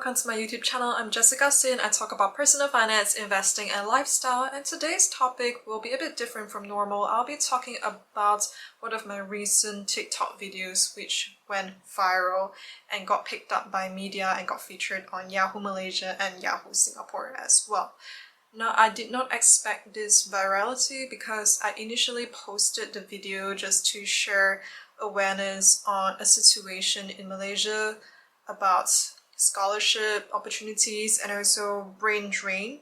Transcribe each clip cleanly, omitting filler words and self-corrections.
welcome to my YouTube channel. I'm Jessica Sin. I talk about personal finance, investing, and lifestyle, and today's topic will be a bit different from normal. I'll be talking about one of my recent TikTok videos which went viral and got picked up by media and got featured on Yahoo Malaysia and Yahoo Singapore as well. Now, I did not expect this virality because I initially posted the video just to share awareness on a situation in Malaysia about scholarship opportunities and also brain drain.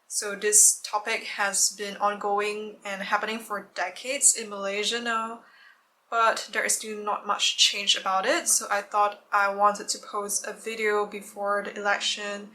So this topic has been ongoing and happening for decades in Malaysia now, but there is still not much change about it. So I thought I wanted to post a video before the election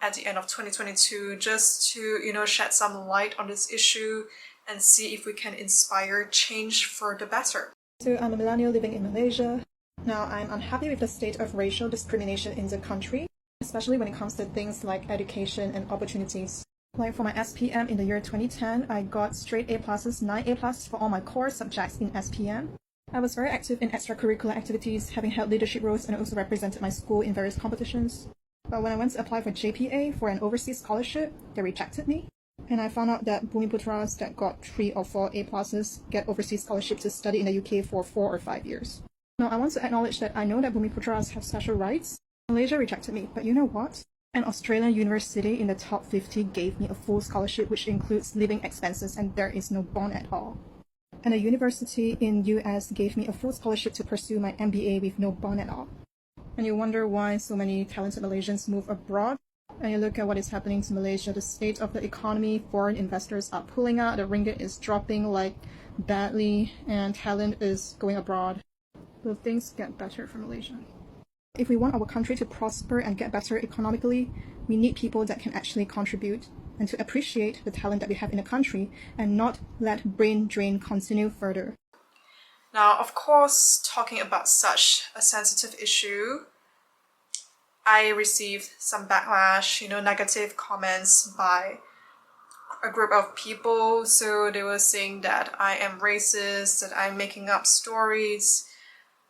at the end of 2022 just to, shed some light on this issue and see if we can inspire change for the better. So I'm a millennial living in Malaysia. Now, I'm unhappy with the state of racial discrimination in the country, especially when it comes to things like education and opportunities. Like for my SPM in the year 2010, I got straight A+, 9 A+ for all my core subjects in SPM. I was very active in extracurricular activities, having held leadership roles and also represented my school in various competitions. But when I went to apply for JPA for an overseas scholarship, they rejected me. And I found out that Bumiputras that got 3 or 4 A+ get overseas scholarship to study in the UK for 4 or 5 years. Now, I want to acknowledge that I know that Bumiputras have special rights. Malaysia rejected me, but you know what? An Australian university in the top 50 gave me a full scholarship which includes living expenses and there is no bond at all. And a university in US gave me a full scholarship to pursue my MBA with no bond at all. And you wonder why so many talented Malaysians move abroad. And you look at what is happening to Malaysia, the state of the economy, foreign investors are pulling out, the ringgit is dropping like badly, and talent is going abroad. Will things get better for Malaysia? If we want our country to prosper and get better economically, we need people that can actually contribute and to appreciate the talent that we have in the country and not let brain drain continue further. Now, of course, talking about such a sensitive issue, I received some backlash, negative comments by a group of people. So they were saying that I am racist, that I'm making up stories.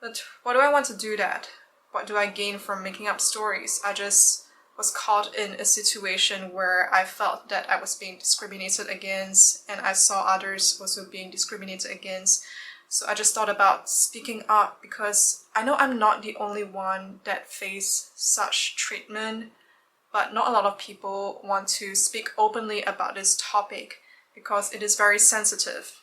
But why do I want to do that? What do I gain from making up stories? I just was caught in a situation where I felt that I was being discriminated against and I saw others also being discriminated against. So I just thought about speaking up because I know I'm not the only one that faced such treatment, but not a lot of people want to speak openly about this topic because it is very sensitive.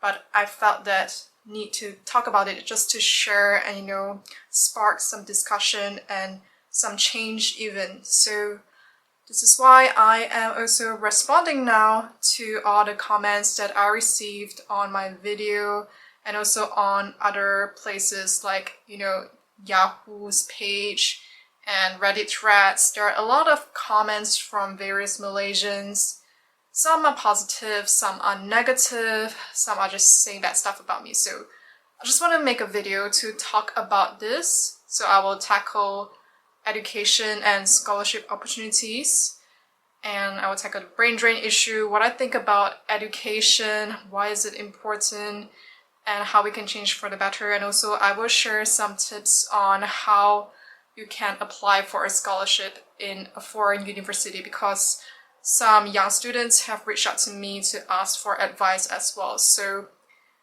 But I felt that need to talk about it just to share and spark some discussion and some change even. So this is why I am also responding now to all the comments that I received on my video and also on other places like Yahoo's page and Reddit threads. There are a lot of comments from various Malaysians. Some are positive, some are negative, some are just saying bad stuff about me. So I just want to make a video to talk about this. So I will tackle education and scholarship opportunities. And I will tackle the brain drain issue, what I think about education, why is it important, and how we can change for the better. And also I will share some tips on how you can apply for a scholarship in a foreign university because some young students have reached out to me to ask for advice as well. So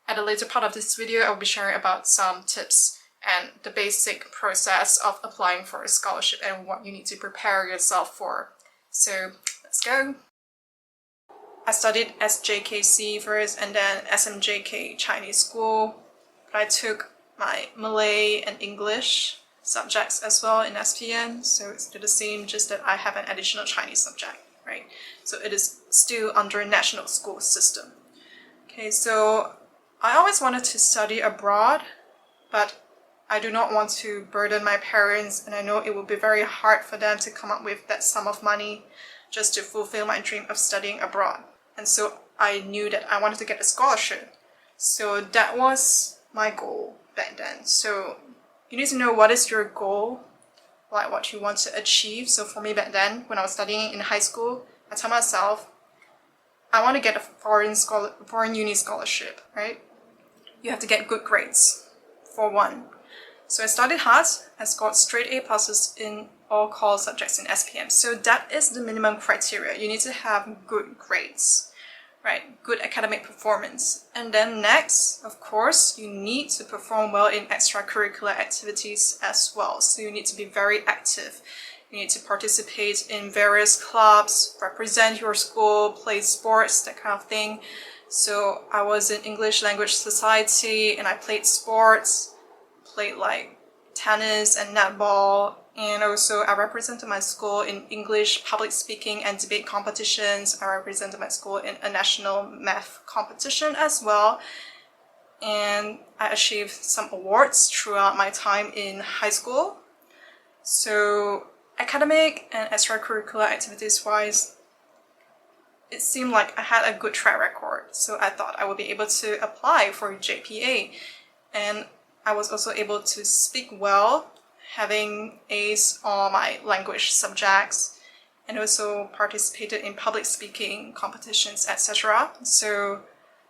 at the later part of this video, I will be sharing about some tips and the basic process of applying for a scholarship and what you need to prepare yourself for. So let's go. I studied SJKC first and then SMJK Chinese school, but I took my Malay and English subjects as well in SPN, so it's still the same, just that I have an additional Chinese subject. Right? So it is still under national school system. Okay, so I always wanted to study abroad, but I do not want to burden my parents, and I know it will be very hard for them to come up with that sum of money just to fulfill my dream of studying abroad. And so I knew that I wanted to get a scholarship. So that was my goal back then. So you need to know what is your goal, like what you want to achieve. So for me back then, when I was studying in high school, I told myself, I want to get a foreign uni scholarship, right? You have to get good grades, for one. So I studied hard, I scored straight A+ in all core subjects in SPM. So that is the minimum criteria. You need to have good grades, right? Good academic performance. And then next, of course, you need to perform well in extracurricular activities as well. So you need to be very active. You need to participate in various clubs, represent your school, play sports, that kind of thing. So I was in English Language Society and I played sports, played like tennis and netball, and also I represented my school in English public speaking and debate competitions. I represented my school in a national math competition as well, and I achieved some awards throughout my time in high school. So academic and extracurricular activities wise, it seemed like I had a good track record, so I thought I would be able to apply for JPA. And I was also able to speak well, having A's on my language subjects, and also participated in public speaking competitions, etc. So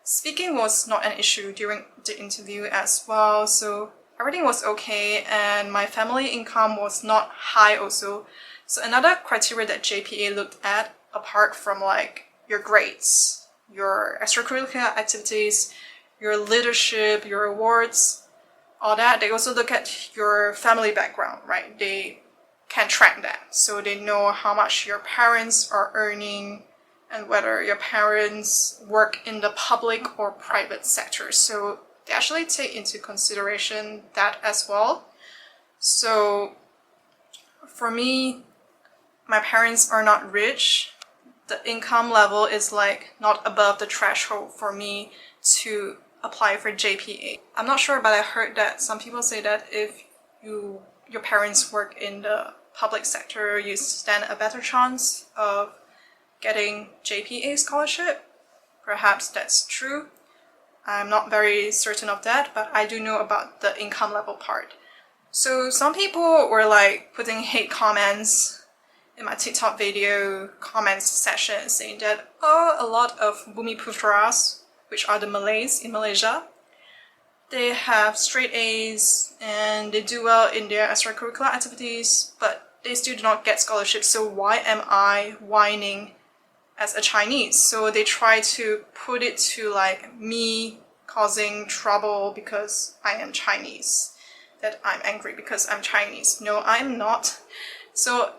speaking was not an issue during the interview as well, so everything was okay, and my family income was not high also. So another criteria that JPA looked at, apart from like your grades, your extracurricular activities, your leadership, your awards, all that, they also look at your family background, right? They can track that. So they know how much your parents are earning and whether your parents work in the public or private sector. So they actually take into consideration that as well. So for me, my parents are not rich. The income level is like not above the threshold for me to apply for JPA. I'm not sure, but I heard that some people say that if your parents work in the public sector, you stand a better chance of getting JPA scholarship. Perhaps that's true. I'm not very certain of that, but I do know about the income level part. So some people were like putting hate comments in my TikTok video comments section saying that, oh, a lot of Bumi Putras, which are the Malays in Malaysia, they have straight A's and they do well in their extracurricular activities, but they still do not get scholarships. So why am I whining as a Chinese? So they try to put it to like me causing trouble because I am Chinese, that I'm angry because I'm Chinese. No, I'm not. So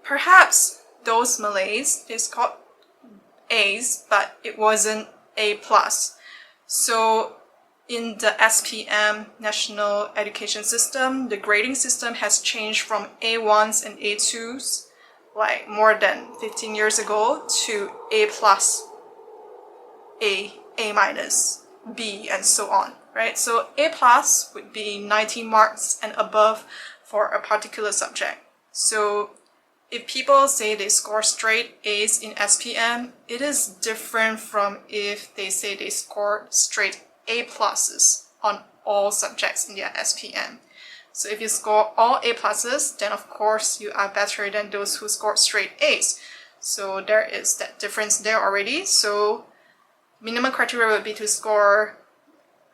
perhaps those Malays, they scored A's, but it wasn't A+. So in the SPM, National Education System, the grading system has changed from A1s and A2s like more than 15 years ago to A+, A-, B, and so on, right? So A+ would be 90 marks and above for a particular subject. So if people say they score straight A's in SPM, it is different from if they say they scored straight A+ on all subjects in their SPM. So if you score all A+, then of course you are better than those who scored straight A's. So there is that difference there already. So minimum criteria would be to score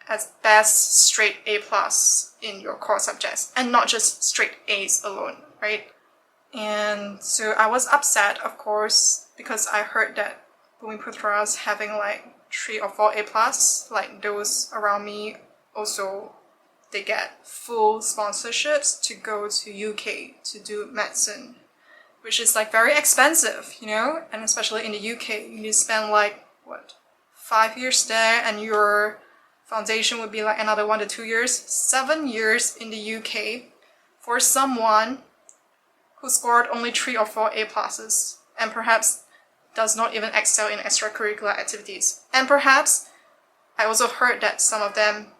at best straight A+ in your core subjects, and not just straight A's alone, right? And so I was upset, of course, because I heard that Bumi Putras having like 3 or 4 A+, like those around me, also they get full sponsorships to go to UK to do medicine, which is like very expensive, you know, and especially in the UK, you need to spend like, what, 5 years there, and your foundation would be like another 1 to 2 years, 7 years in the UK for someone who scored only 3 or 4 A+, and perhaps does not even excel in extracurricular activities. And perhaps I also heard that some of them,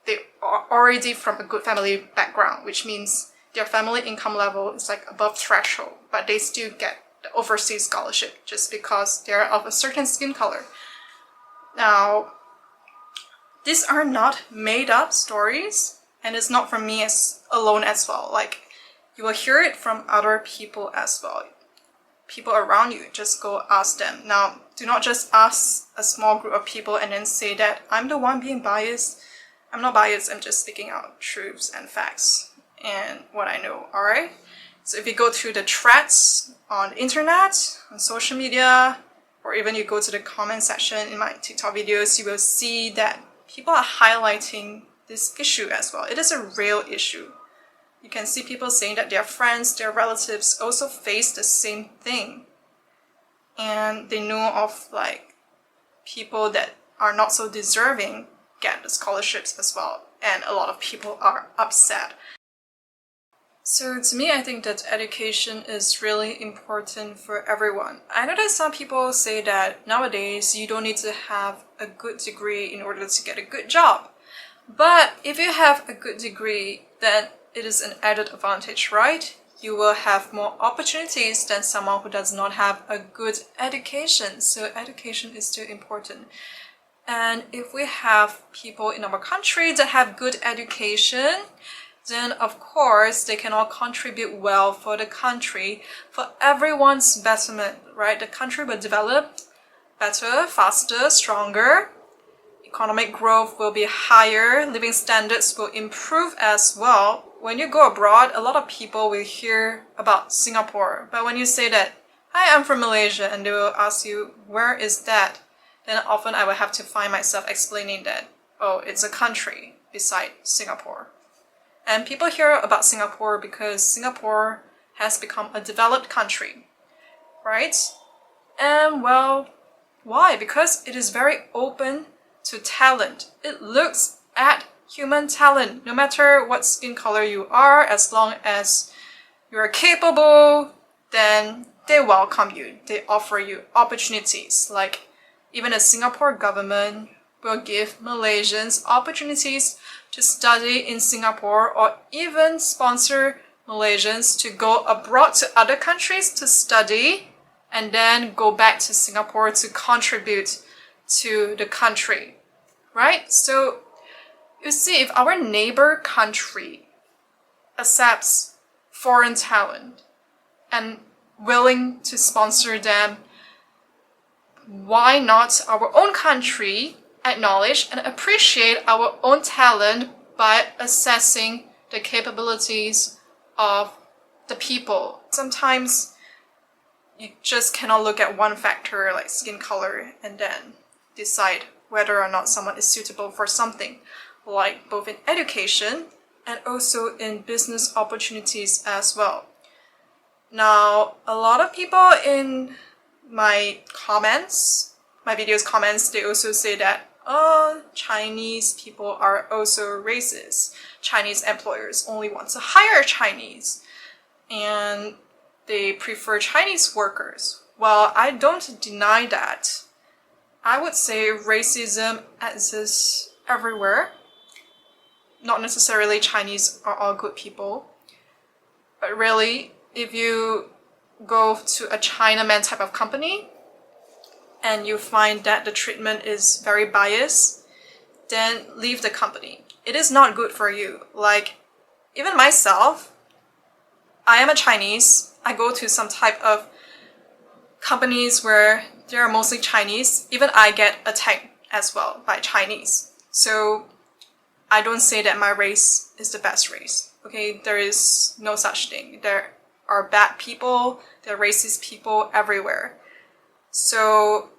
they are already from a good family background, which means their family income level is like above threshold, but they still get the overseas scholarship just because they're of a certain skin color. Now, these are not made up stories, and it's not from me alone as well. Like, you will hear it from other people as well. People around you, just go ask them. Now, do not just ask a small group of people and then say that I'm the one being biased. I'm not biased, I'm just speaking out truths and facts and what I know, alright? So if you go to the threads on the internet, on social media, or even you go to the comment section in my TikTok videos, you will see that people are highlighting this issue as well. It is a real issue. You can see people saying that their friends, their relatives also face the same thing. And they know of like people that are not so deserving get the scholarships as well. And a lot of people are upset. So to me, I think that education is really important for everyone. I know that some people say that nowadays you don't need to have a good degree in order to get a good job. But if you have a good degree, then it is an added advantage, right? You will have more opportunities than someone who does not have a good education. So education is still important. And if we have people in our country that have good education, then of course they can all contribute well for the country, for everyone's betterment, right? The country will develop better, faster, stronger. Economic growth will be higher, living standards will improve as well. When you go abroad, a lot of people will hear about Singapore. But when you say that, hi, I'm from Malaysia, and they will ask you, where is that? Then often I will have to find myself explaining that, oh, it's a country beside Singapore. And people hear about Singapore because Singapore has become a developed country, right? And well, why? Because it is very open to talent. It looks at human talent, no matter what skin color you are, as long as you are capable, then they welcome you. They offer you opportunities. Like even the Singapore government will give Malaysians opportunities to study in Singapore, or even sponsor Malaysians to go abroad to other countries to study and then go back to Singapore to contribute to the country, right? So you see, if our neighbor country accepts foreign talent and willing to sponsor them, why not our own country acknowledge and appreciate our own talent by assessing the capabilities of the people? Sometimes you just cannot look at one factor like skin color and then decide whether or not someone is suitable for something, like both in education and also in business opportunities as well. Now, a lot of people in my videos comments, they also say that, oh, Chinese people are also racist. Chinese employers only want to hire Chinese, and they prefer Chinese workers. Well, I don't deny that. I would say racism exists everywhere. Not necessarily Chinese are all good people, but really, if you go to a Chinaman type of company and you find that the treatment is very biased, then leave the company. It is not good for you. Like, even myself, I am a Chinese. I go to some type of companies where there are mostly Chinese. Even I get attacked as well by Chinese. So I don't say that my race is the best race. Okay, there is no such thing. There are bad people, there are racist people everywhere. So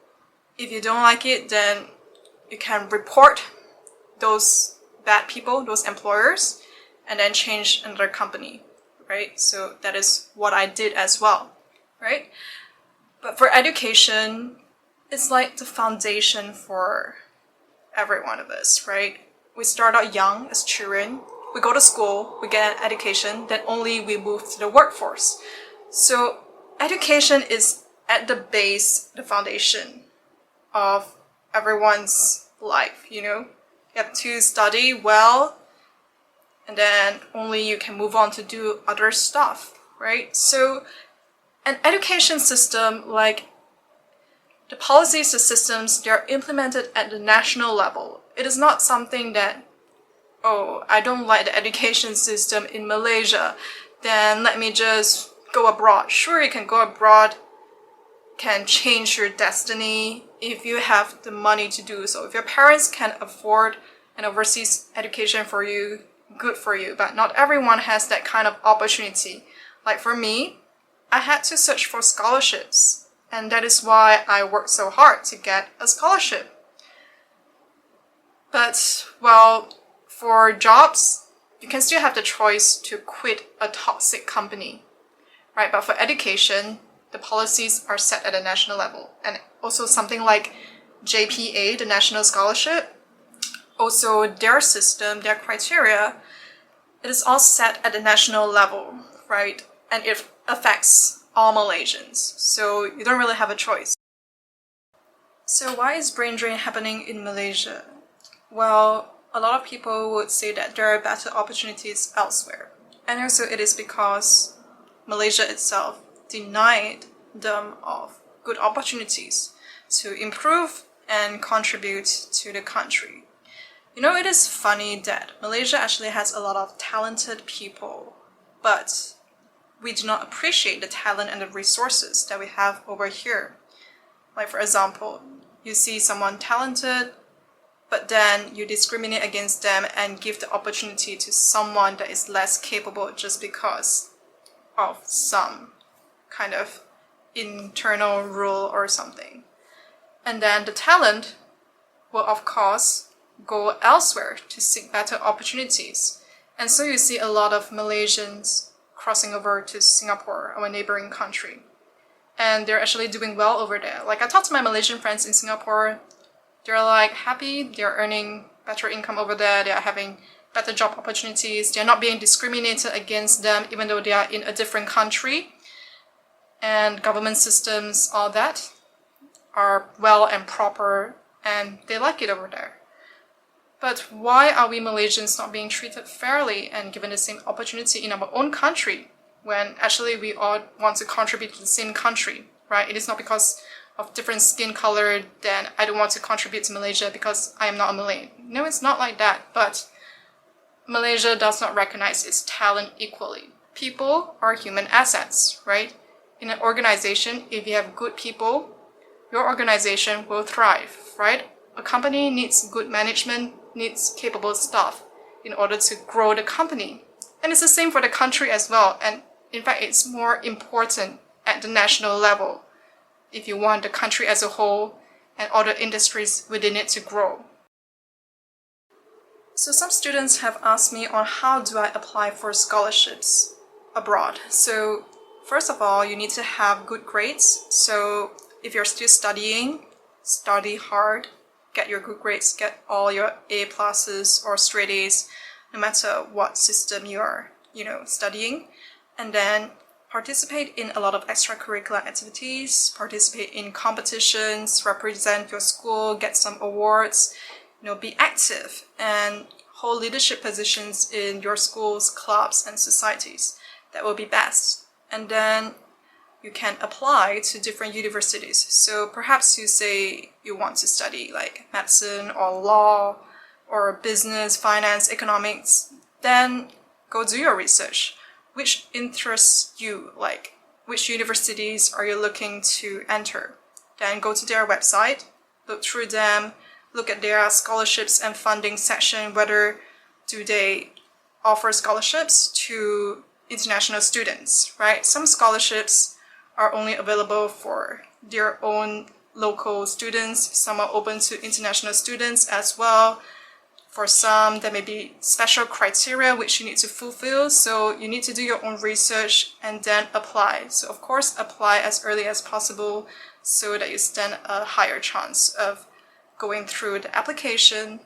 if you don't like it, then you can report those bad people, those employers, and then change another company, right? So that is what I did as well, right? But for education, it's like the foundation for every one of us, right? We start out young as children, we go to school, we get an education, then only we move to the workforce. So education is at the base, the foundation of everyone's life, you know? You have to study well, and then only you can move on to do other stuff, right? So an education system, like the policies, the systems, they are implemented at the national level. It is not something that, oh, I don't like the education system in Malaysia, then let me just go abroad. Sure, you can go abroad, can change your destiny if you have the money to do so. If your parents can afford an overseas education for you, good for you. But not everyone has that kind of opportunity. Like for me, I had to search for scholarships, and that is why I worked so hard to get a scholarship. But, well, for jobs, you can still have the choice to quit a toxic company, right? But for education, the policies are set at a national level. And also something like JPA, the National Scholarship, also their system, their criteria, it is all set at the national level, right? And it affects all Malaysians. So you don't really have a choice. So why is brain drain happening in Malaysia? Well, a lot of people would say that there are better opportunities elsewhere. And also it is because Malaysia itself denied them of good opportunities to improve and contribute to the country. You know, it is funny that Malaysia actually has a lot of talented people, but we do not appreciate the talent and the resources that we have over here. Like for example, you see someone talented, but then you discriminate against them and give the opportunity to someone that is less capable just because of some kind of internal rule or something. And then the talent will of course go elsewhere to seek better opportunities. And so you see a lot of Malaysians crossing over to Singapore, our neighboring country. And they're actually doing well over there. Like I talked to my Malaysian friends in Singapore, they're like happy, they're earning better income over there, they're having better job opportunities, they're not being discriminated against them even though they are in a different country. And government systems, all that, are well and proper, and they like it over there. But why are we Malaysians not being treated fairly and given the same opportunity in our own country when actually we all want to contribute to the same country, right? It is not because of different skin color then I don't want to contribute to Malaysia because I am not a Malay. No, it's not like that, but Malaysia does not recognize its talent equally. People are human assets, right? In an organization, if you have good people, your organization will thrive, right? A company needs good management, needs capable staff in order to grow the company. And it's the same for the country as well. And in fact, it's more important at the national level if you want the country as a whole and all the industries within it to grow. So some students have asked me on how do I apply for scholarships abroad. So first of all, you need to have good grades. So if you're still studying, study hard, get your good grades, get all your A pluses or straight A's, no matter what system you are, studying. And then participate in a lot of extracurricular activities, participate in competitions, represent your school, get some awards, be active and hold leadership positions in your schools, clubs, and societies. That will be best. And then you can apply to different universities. So perhaps you say you want to study like medicine or law or business, finance, economics, then go do your research. Which interests you, like which universities are you looking to enter? Then go to their website, look through them, look at their scholarships and funding section, whether do they offer scholarships to international students, right? Some scholarships are only available for their own local students. Some are open to international students as well. For some, there may be special criteria which you need to fulfill. So you need to do your own research and then apply. So of course, apply as early as possible so that you stand a higher chance of going through the application.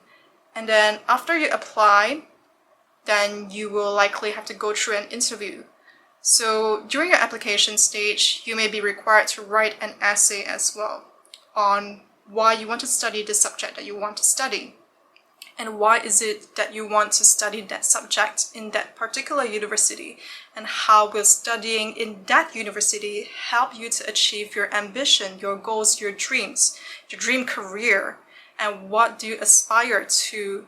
And then after you apply, then you will likely have to go through an interview. So during your application stage, you may be required to write an essay as well on why you want to study the subject that you want to study. And why is it that you want to study that subject in that particular university? And how will studying in that university help you to achieve your ambition, your goals, your dreams, your dream career? And what do you aspire to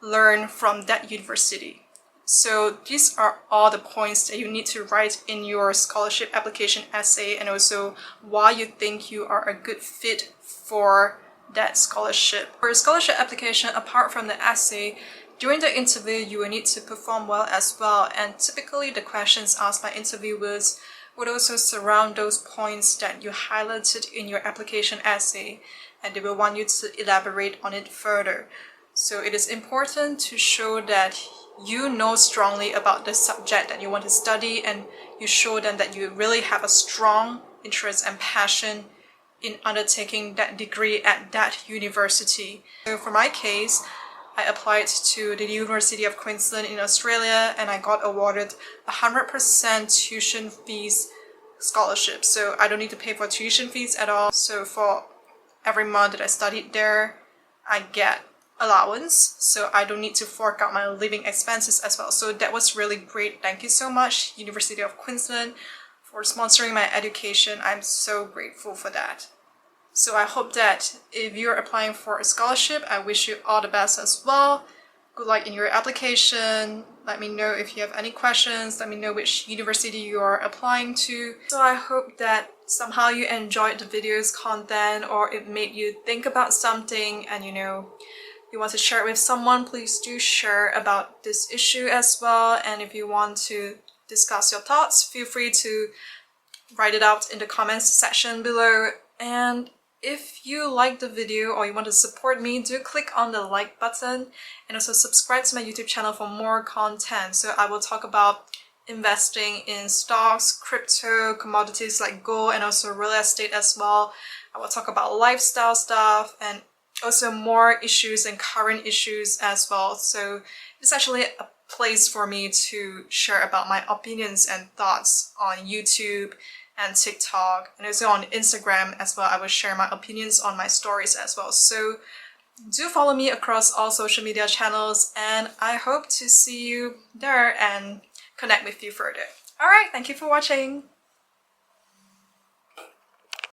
learn from that university? So these are all the points that you need to write in your scholarship application essay, and also why you think you are a good fit for that scholarship. For a scholarship application, apart from the essay, During the interview, you will need to perform well as well, and typically the questions asked by interviewers would also surround those points that you highlighted in your application essay, and they will want you to elaborate on it further. So it is important to show that you know strongly about the subject that you want to study, and you show them that you really have a strong interest and passion in undertaking that degree at that university. So for my case, I applied to the University of Queensland in Australia, and I got awarded 100% tuition fees scholarship. So I don't need to pay for tuition fees at all. So for every month that I studied there, I get allowance, so I don't need to fork out my living expenses as well. So that was really great. Thank you so much, University of Queensland, for sponsoring my education. I'm so grateful for that. So I hope that if you're applying for a scholarship, I wish you all the best as well. Good luck in your application. Let me know if you have any questions. Let me know which university you are applying to. So I hope that somehow you enjoyed the video's content, or it made you think about something, and you want to share it with someone, please do share about this issue as well. And if you want to discuss your thoughts, feel free to write it out in the comments section below. And if you like the video or you want to support me, do click on the like button, and also subscribe to my YouTube channel for more content. So I will talk about investing in stocks, crypto, commodities like gold, and also real estate as well. I will talk about lifestyle stuff and also more issues and current issues as well. So it's actually a place for me to share about my opinions and thoughts on YouTube and TikTok, and also on Instagram as well. I will share my opinions on my stories as well. So do follow me across all social media channels, and I hope to see you there and connect with you further. Alright, thank you for watching.